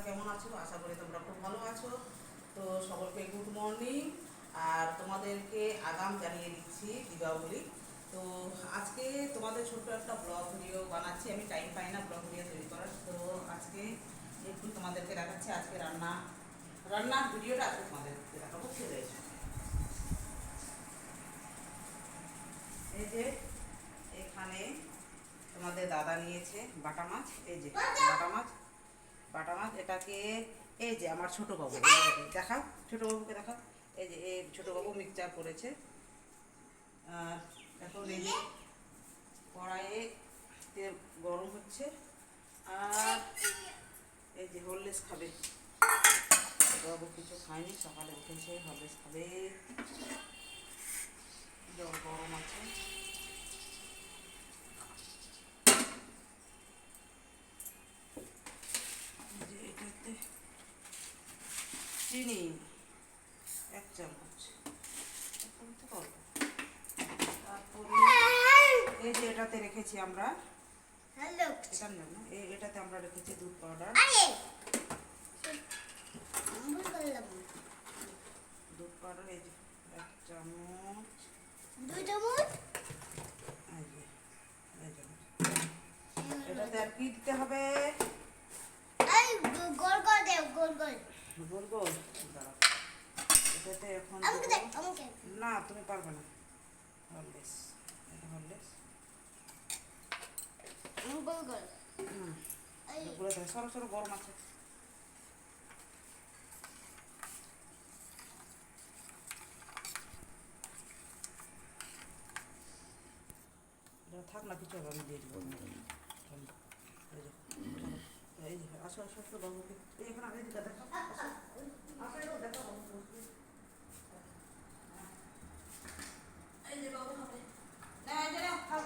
কেমন আছো? আশা করি তোমরা খুব ভালো আছো। তো সকলকে গুড মর্নিং। আর তোমাদেরকে আগাম জানিয়ে দিচ্ছি দীপাবলি। তো আজকে তোমাদের ছোট্ট একটা ব্লগ ভিডিও বানাচ্ছি। আমি টাইম পাই না ব্লগ ভিডিও তৈরি করার। তো আজকে একটু তোমাদেরকে দেখাচ্ছি আজকে রান্নার ভিডিওটা আজকে তোমাদেরকে দেখাবো। চলে এসো। এই যে এখানে তোমাদের দাদা নিয়েছে বাটা মাছ। এই যে বাটা মাছ এটাকে এই যে আমার ছোটো বাবু দেখাও, ছোটো বাবুকে দেখাও। এই যে এই ছোটো বাবু মিক্সচার করেছে। আর এখন এই যে কড়াইয়ে তেল গরম হচ্ছে। আর এই যে হরলিক্স খাবে ছোটো বাবু, কিছু খায়নি, সকালে উঠেছে হরলিক্স খাবে। জল গরম আছে। যে এটাতে চিনি 1 চামচ, তারপরে এই যে এটাতে রেখেছি আমরা, এটাতে আমরা রেখেছি দুধ পাউডার। দুধ পাউডার এই যে 1 চামচ, 2 চামচ। এটাতে আর কি দিতে হবে? গোল গোল দাঁড়াও। এটাতে এখন না, তুমি পারবে না। হরলিক্স, এটা হরলিক্স গুঁড়ো দেবে। সরো সরো, গরম আছে। থাক না, কিছু হবে, আমি দিয়ে দেবো। এই যে আসো আসো আসো বাবুকে, এখানে আমি দিকে দেখো, আসো দেখো বাবু। এই যে বাবু খাবে না, এই যে নাও খাও।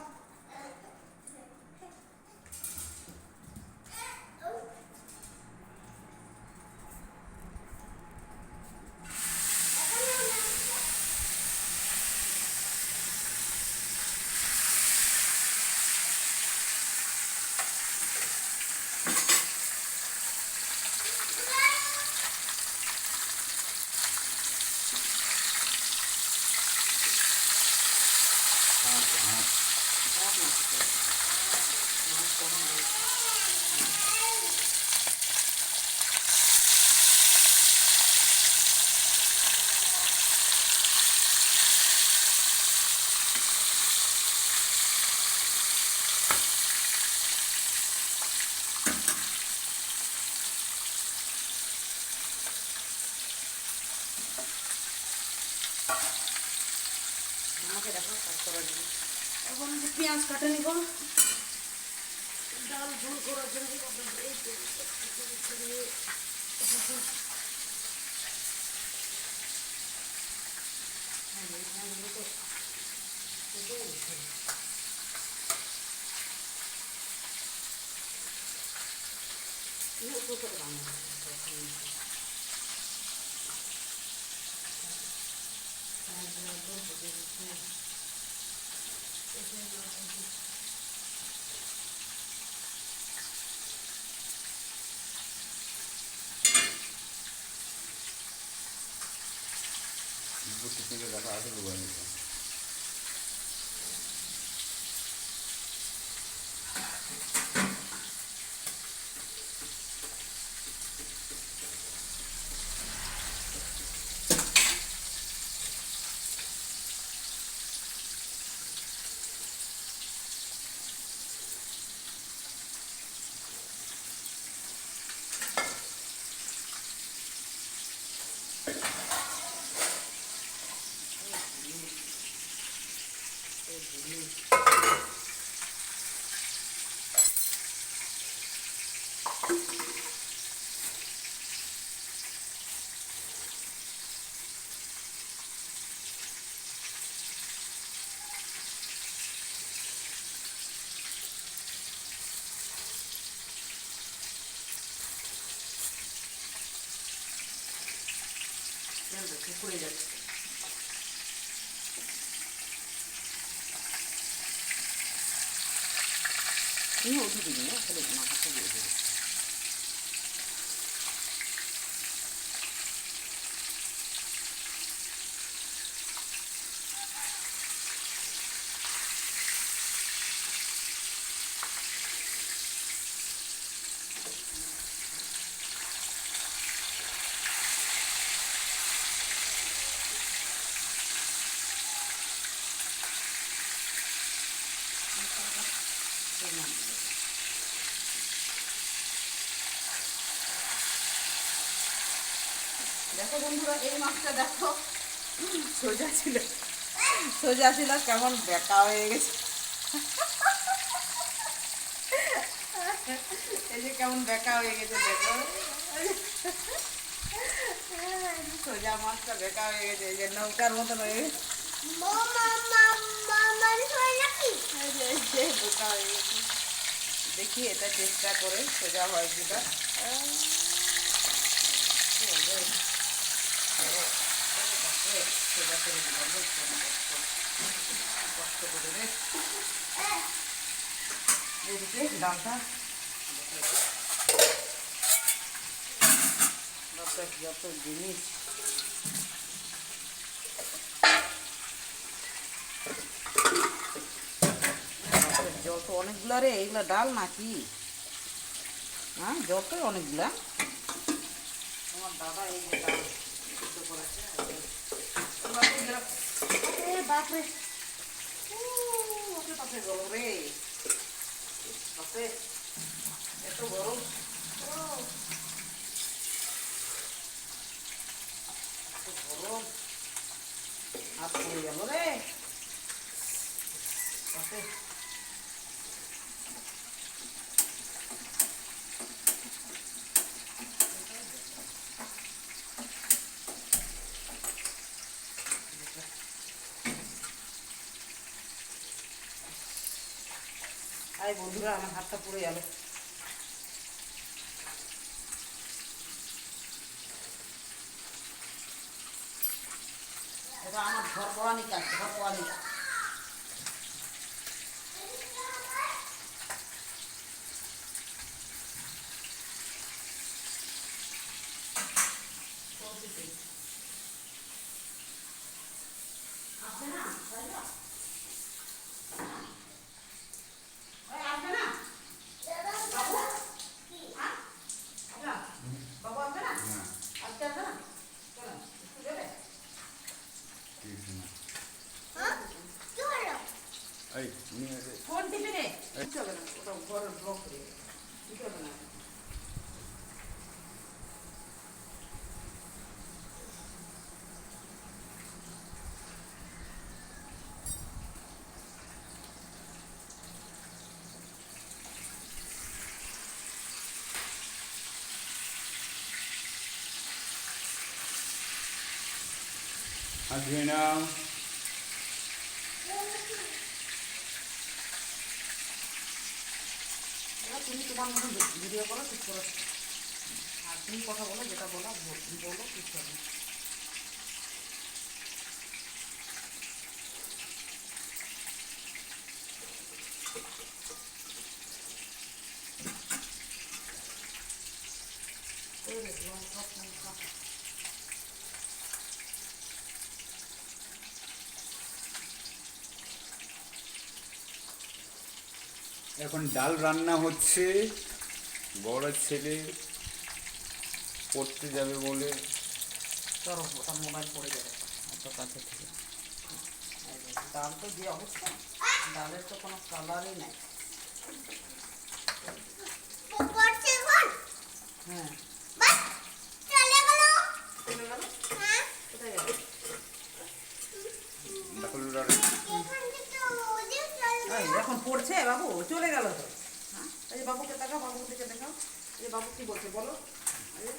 আমাকে দেখো কাজ করার জন্য। এখন যে পেঁয়াজ কাটে নিব ডাল ঝোল করার জন্য। এই कितने का घाटा आगे हुआ है। পুড়ে যাচ্ছে। তুমি উঠে দিবি না, তাহলে না হাতে দিয়ে দেবে। দেখো বন্ধুরা, এই মাছটা দেখো, সোজা ছিল, সোজা ছিল, কেমন বেঁকা হয়ে গেছে। এই যে কেমন বেঁকা হয়ে গেছে দেখো, সোজা মাছটা বেঁকা হয়ে গেছে, এই যে নৌকার মতন হয়ে গেছে। এই যে বোকা হয়ে গেছে। দেখি এটা চেষ্টা করে সোজা হয় কিনা। সোজা করে দিলাম, কষ্ট করে রে। এদিকে ডালটা যত জিনিস, জল তো অনেকগুলো রে, এইগুলো ডাল নাকি? হ্যাঁ, জল তো অনেকগুলা। আমার দাদা এই যে ডাল সিদ্ধ করেছে। বাপরে, ওকে পাশে গরম রে, পাশে এত গরম, গরম হাত পড়ে গেল রে পাশে। আই বন্ধুরা, আমার হাতটা পুড়ে গেল। এটা আমার ঘর পোড়ানি কাজ, ঘর পোড়ানি কাজ। আসবে না, আসবে না বাবু, বাবু আসবে না, না আজকে আসবে না, চলো একটু দেবে। কিছু না। এই নিয়ে এসে ফোন টিপে নে, চলে না, ওটা ঘরের ব্লক হয়ে গেছে, ঠিক হবে না। হাত ধুয়ে নাও। এবার তুমি তোমার মতো ভিডিও করো, ঠিক করো, আর তুমি কথা বলো, যেটা বলো বলো, ঠিক হবে। এই রে, লঙ্কা ফঙ্কা। এখন ডাল রান্না হচ্ছে। বড় ছেলে পড়তে যাবে বলে চলো, ওটা মোবাইল পড়ে যাবে। এত কাছে থেকে এই যে, ডাল তো যে অবস্থা, ডালের তো কোনো কালারই নাই। হ্যাঁ, চলে গেল, কোথায় গেল? ডাকুলুর আর এই, এখন পড়ছে বাবু, চলে গেল তো। হ্যাঁ, এই যে বাবুকে দেখাও, বাবুর দিকে দেখাও, এই যে বাবু কি বলছে বলো। এই যে,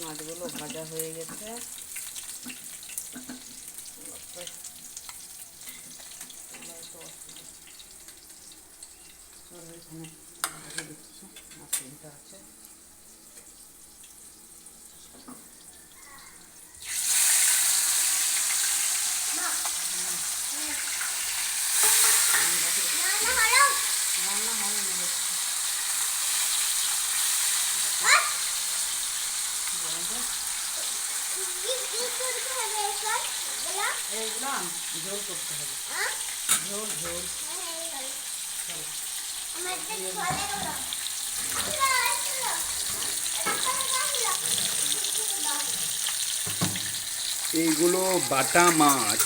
মাছগুলো ভাজা হয়ে গেছে। এখানে ভেজে দিচ্ছি, মাছটা আছে। না, এইগুলো ঝোল করতে হবে, ঝোল ঝোল। চলো। এইগুলো বাটা মাছ।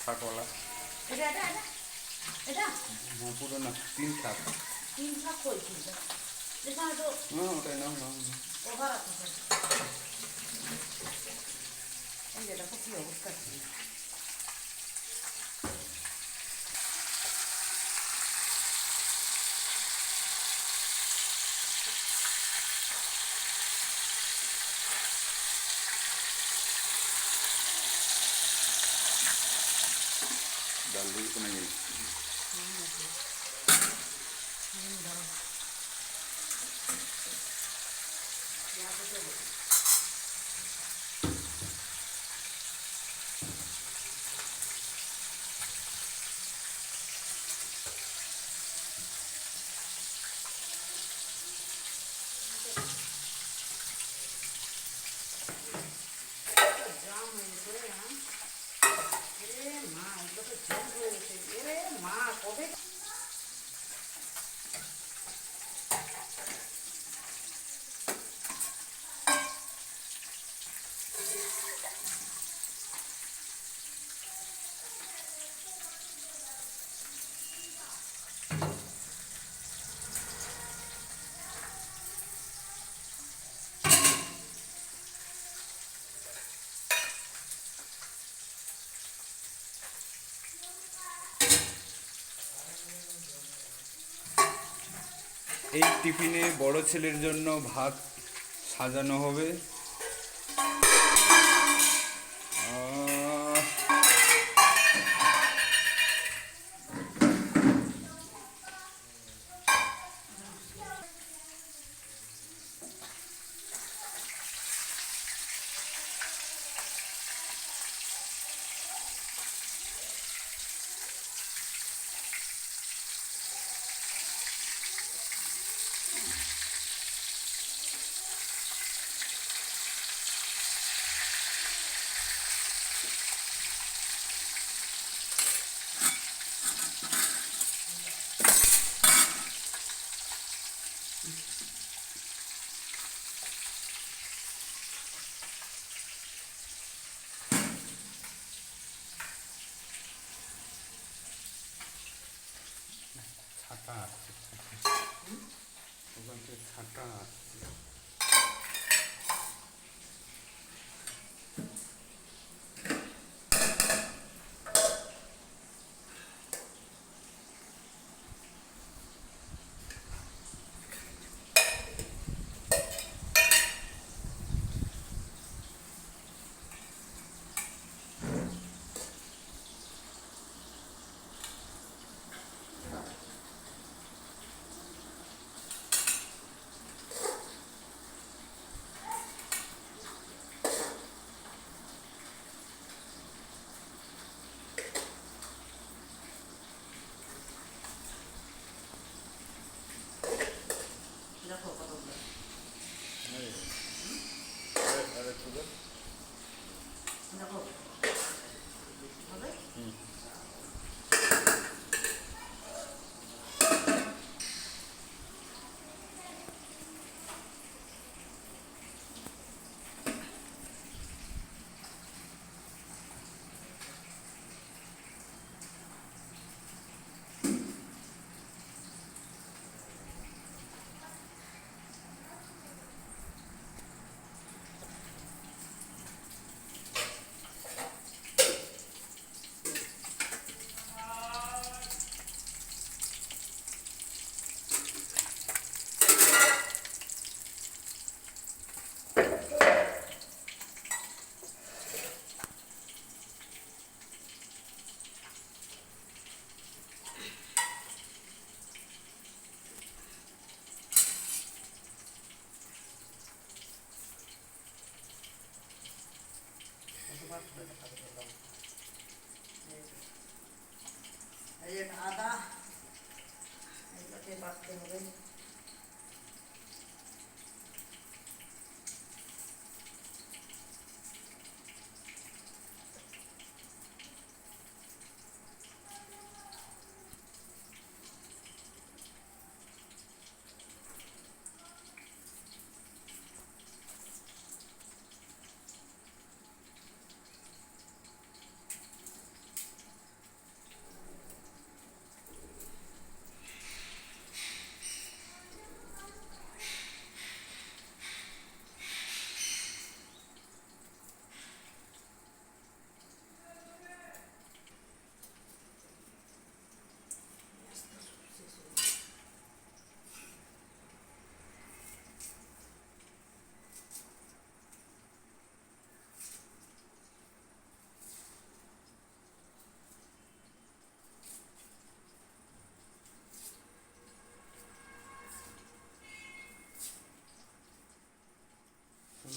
শাকওয়ালা। এটা এটা এটা এটা হ্যাঁ, পুরো না, 3 শাক। তিন শাক কই তিনটা যেখানে তো হ্যাঁ, ওটাই নাও নাও নাও। ওভার আছে সব। এই যে দেখো কি অবস্থা ছিল। ডাল দিয়ে কোনো জিনিস। জাম হয়ে গেছে রে, হ্যাঁ? এ মা, এগুলো তো ঝোল হয়ে গেছে। এরে মা, কবে এই টিফিনে বড় ছেলের জন্য ভাত সাজানো হবে। আহ, ছাতা আছে, ওখান থেকে ছাতা আছে। সুপার করে দেখাতে বললাম। এই যে আদা, এগুলোকে বাটতে হবে।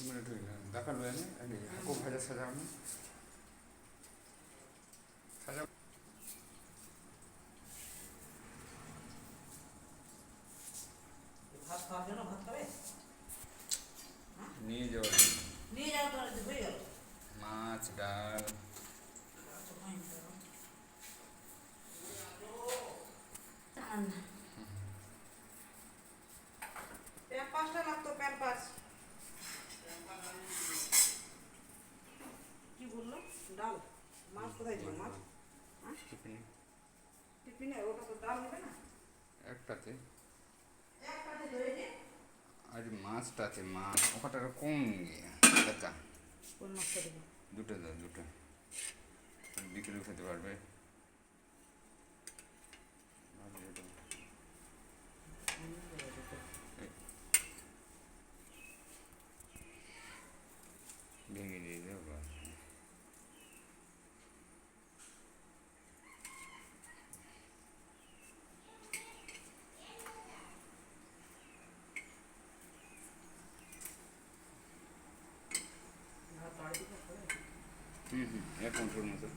मिनट हुई ना दाका लो है ना हाको भाजा सजाओ ना सजाओ ভাত খাওয়ার জন্য ভাত খাবে? নিয়ে যাও নিয়ে যাও, তো হয়ে গেল। মাছ ডাল প্যাম্পাসটা লাগতো, প্যাম্পাস। কি বললো? ডাল? মাছ কোথায় ছিল? মাছ টিফিনে টিফিনে? ওটা তো ডাল নেবে না? একটাতে একটাতে ধরেছে। আর মাছটা আছে মাছ ওখানটা কম নিয়ে দেখা কোন মাছটা দেবো? দুটো দাও দুটো বিকেলে খেতে পারবে ভেঙে দিয়ে দেবো বাস। ভাত বাড়ি দিকে করে। এক ঘন্টার মতো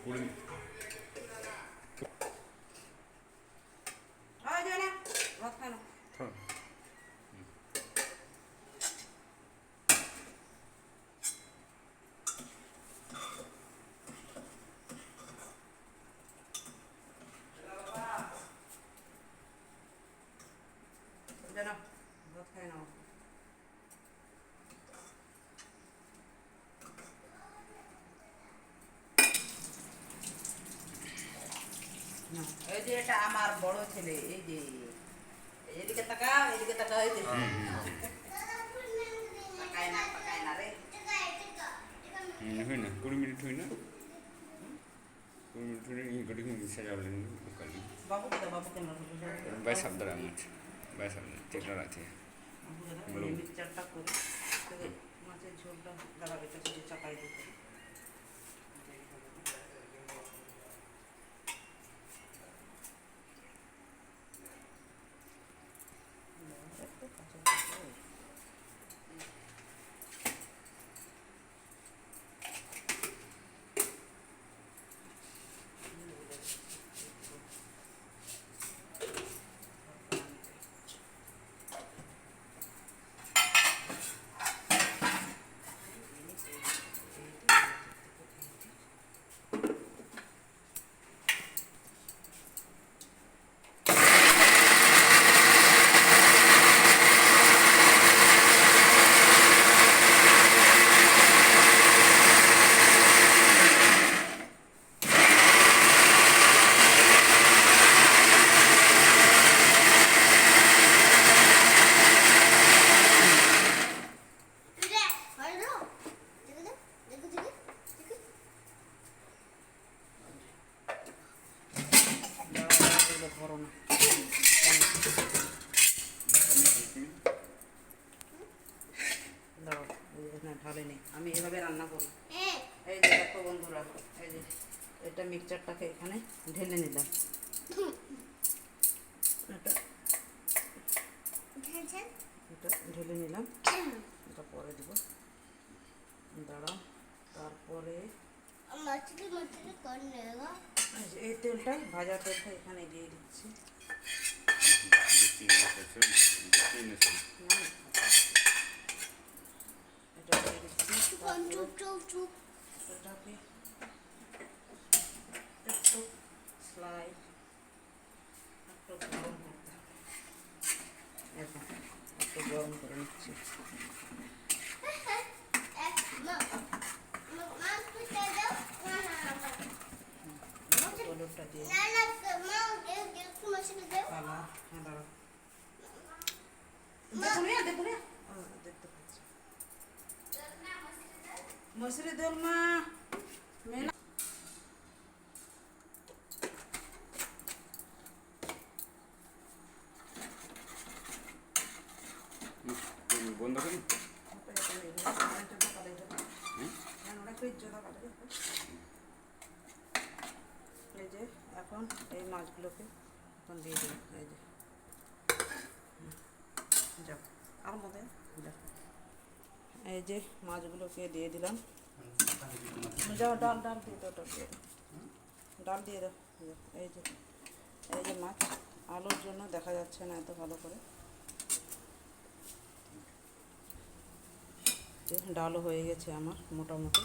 কুড়ি আয় যায় না, ভাত খায় না। থোড়া যায় না, ভাত খায় না। এই যে এটা আমার বড় ছেলে, এই যে এদিকে তাকা, এদিকে তাকা, এই যে তাকায় না রে। हुई ना 20 मिनट हुई ना 20 मिनट हुई ये गड़ी में सजा लेंगे कल বাবু কোথায়? বাবু কেন? बाय शब्द रामच बाय शब्द ठीक रहते हैं মিক্সচারটা করে তবে মাছের ঝোলটা দাঁড়া, এটা করে চাপাই দিতে। ধরো না, দাঁড়াও, ঢালে নেই। আমি এভাবে রান্না করি। এই যে দেখো বন্ধুরা, এই যে এটা মিক্সচারটাকে এখানে ঢেলে নিলাম। এটা এটা ঢেলে নিলাম, এটা পরে দিব, দাঁড়াও। তারপরে এই তেলটাই, ভাজা তেলটা এখানে দিয়ে দিচ্ছি। এটা দিয়ে দিচ্ছি। এটাকে একটু স্লাইড একটু গরম করতে হবে। এখন একটু গরম করে নিচ্ছি। হলুদটা দিয়ে কালা, হ্যাঁ দাঁড়াও, দেখুন দেখতে পাচ্ছি মসুরি দোলমা মেনা। বন্ধ করি। এই যে এখন এই মাছগুলোকে এখন দিয়ে দিলাম। এই যে যাও আর মধ্যে যাও, এই যে মাছগুলোকে দিয়ে দিলাম। যাও ডাল ডাল দিয়ে দাও, ডাল দিয়ে দাও, ডাল দিয়ে দাও। এই যে এই যে মাছ, আলুর জন্য দেখা যাচ্ছে না এত ভালো করে। ডালও হয়ে গেছে আমার মোটামুটি।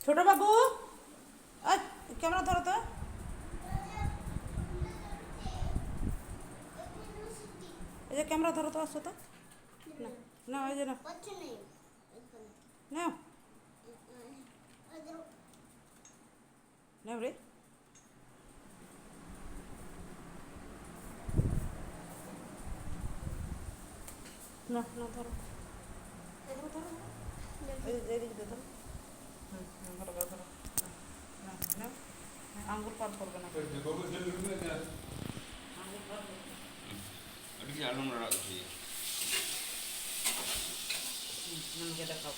ছোট বাবু, ক্যামেরা ধরো তো। এই যে ক্যামেরা ধরো তো, আসো তো। না না, ওই যে না, নাও নাও রে। না না, ধরো ধরো ধরো, এদিকে ধরো। ধরো ধরো ধরো, না না, আঙ্গুল পার করবে না, আঙ্গুল পার করবে না। আমাকে দেখাও।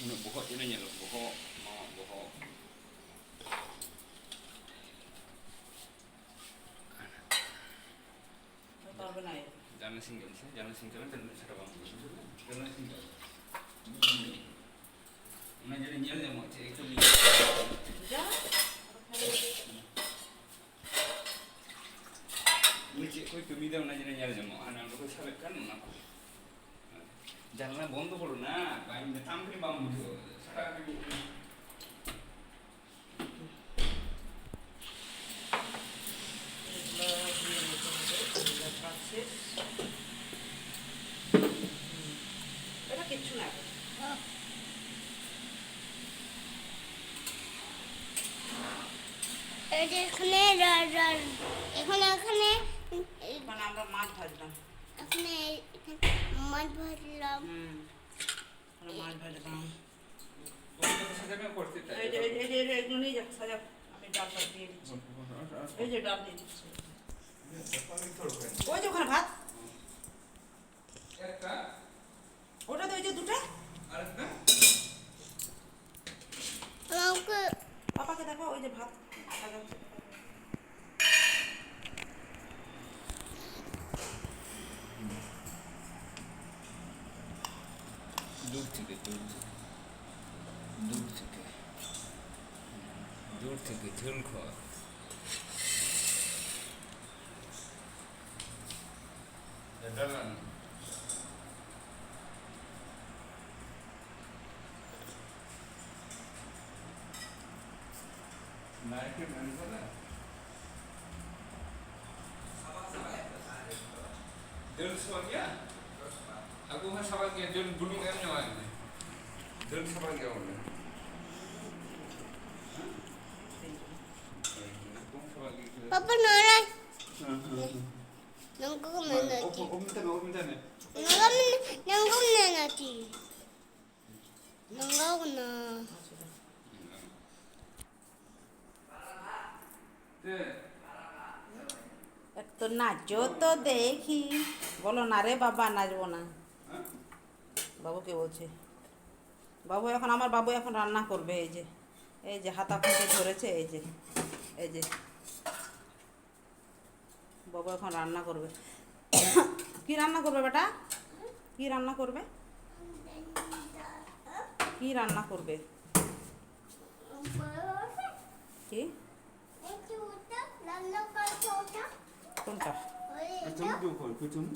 Buhok ini nyala, buhok, mau buhok. পারবে না। Jangan singgah dan cara bang. Jangan singgah. Mana jadi nyala yang mau cek itu ni. যা Ni cek kau itu mida mana jadi nyala yang mau. Anak lu sabit kan nak. Jangan বন্ধ করো না, বাইরে তামকে বাম মুঠো সারা কি এটা কিচ্ছু না। এখানে এখানে এখানে মানে আমরা মাছ ভাজলাম। এখানে মাছ ভাজলাম। মাছ ভাজলাম। সাজাবে করতে চাই। এই যে এগুলো নিয়ে যাও, সাজাও। আমি ডালটা দিয়ে দিচ্ছি। এই যে ডাল দিয়ে দিচ্ছি। ওই যে ওখানে ভাত, একটা ওটা তো ওই যে দুটো। আরেকটা আমাকে পাপাকে দেখো, ওই যে ভাত সাজাচ্ছে। দুধ থেকে দুধ থেকে থেকে ঝোল খাওয়া ডালান নারকেল নানি বলা जल सो गया aku mah sama dia jol gunung em nyawa ini jol sama dia orang Papa naran. Nangko mana ti? om minta nih Nangko mana ti? Nangko na. একটু নাচো তো দেখি। বলো না রে বাবা, নাচবো না। বাবুকে বলছে, বাবু এখন আমার বাবু এখন রান্না করবে। এই যে হাতা খুঁটে ধরেছে, এই যে বাবু এখন রান্না করবে। কি রান্না করবে বেটা? কি রান্না করবে? কি রান্না করবে? কি? কোনটা?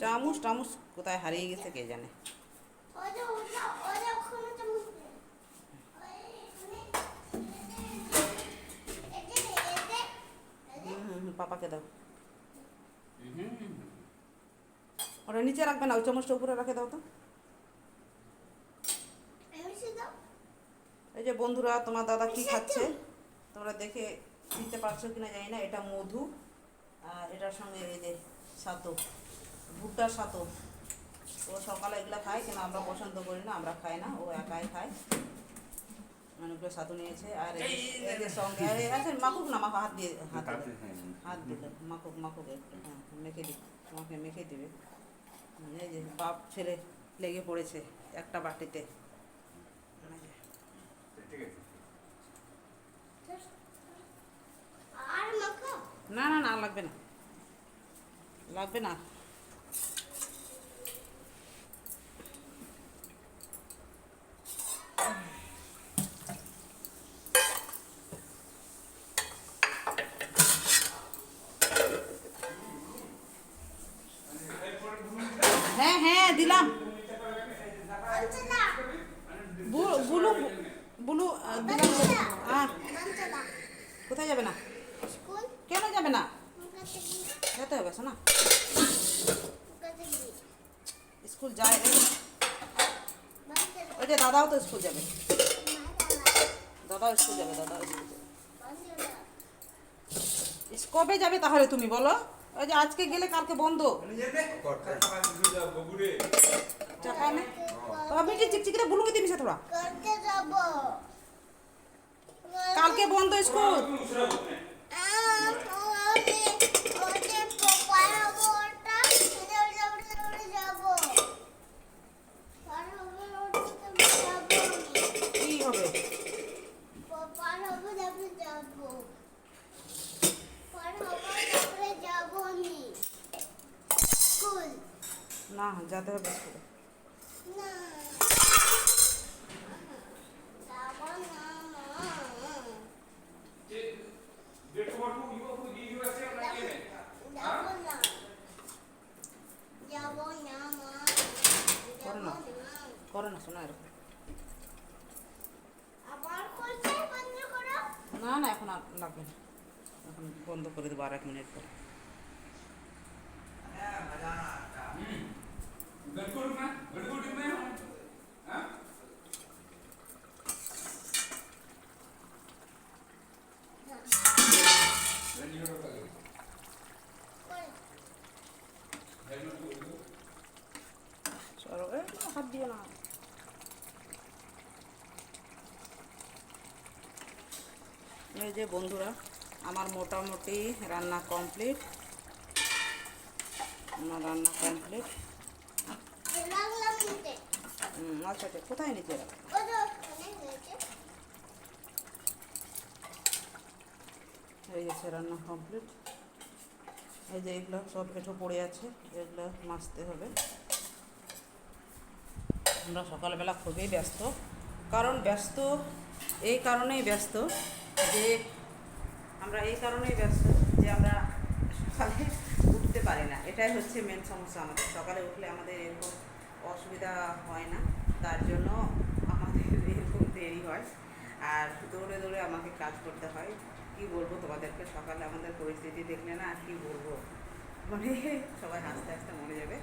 চামচ টামুচ কোথায় হারিয়ে গেছে কে জানে। পাপাকে দাও। ওটা নিচে রাখবে না, ওই চামচটা উপরে রাখে দাও তো। এই যে বন্ধুরা, তোমার দাদা কি খাচ্ছে তোমরা দেখে দিতে পারছো কিনা জানি না। এটা মধু আর এটার সঙ্গে এই যে ছাতু, ভুট্টার ছাতু। ও সকালে এগুলো খায়, কিন্তু আমরা পছন্দ করি না, আমরা খাই না, ও একাই খায়। অনেকগুলো ছাতু নিয়েছে। আর এই যে সঙ্গে আচ্ছা মাখুক না, মাখো হাত দিয়ে, হাত দিলে মাখুক একটু। হ্যাঁ মেখে দিই, তোমাকে মেখে দিবে। এই যে বাপ ছেলে লেগে পড়েছে একটা বাটিতে। না না না, লাগবে না, লাগবে না। হ্যাঁ হ্যাঁ দিলাম। বুলু বুলু দিলাম। হ্যাঁ কোথায় যাবে না? কেন যাবে না? যেতে হবে শোনা, স্কুল যায়। ওই যে দাদাও তো স্কুল যাবে, দাদাও স্কুল যাবে। কবে যাবে তাহলে তুমি বলো? ওই যে আজকে গেলে কালকে বন্ধ। চাকা নেই মিটি চিকচিকিটা বুলুকে দিবি সে থোড়া। কালকে বন্ধ স্কুল। কি হবে? না যেতে হবে স্কুলে। করো না শোনা এরকম। না না এখন আর লাগবে না, এখন বন্ধ করে দেবো আর 1 মিনিট পরে। চলো হাত দিয়ে না। এই যে বন্ধুরা, আমার মোটামুটি রান্না কমপ্লিট। আচ্ছা আচ্ছা, কোথায় নিচে রাখ? এই গেছে রান্না কমপ্লিট। এই যে এগুলো সব এঁঠো পড়ে আছে, এগুলো মাজতে হবে। আমরা সকালবেলা খুবই ব্যস্ত, কারণ ব্যস্ত এই কারণেই ব্যস্ত যে আমরা এই কারণেই ব্যস্ত যে আমরা সকালে উঠতে পারি না, এটাই হচ্ছে মেন সমস্যা আমাদের। সকালে উঠলে আমাদের এরকম অসুবিধা হয় না, তার জন্য আমাদের এরকম দেরি হয়। আর দৌড়ে দৌড়ে আমাকে কাজ করতে হয়। কি বলবো তোমাদেরকে, সকালে আমাদের পরিস্থিতি দেখলে না আর কি বলবো, মানে সবাই হাসতে হাসতে মরে যাবে।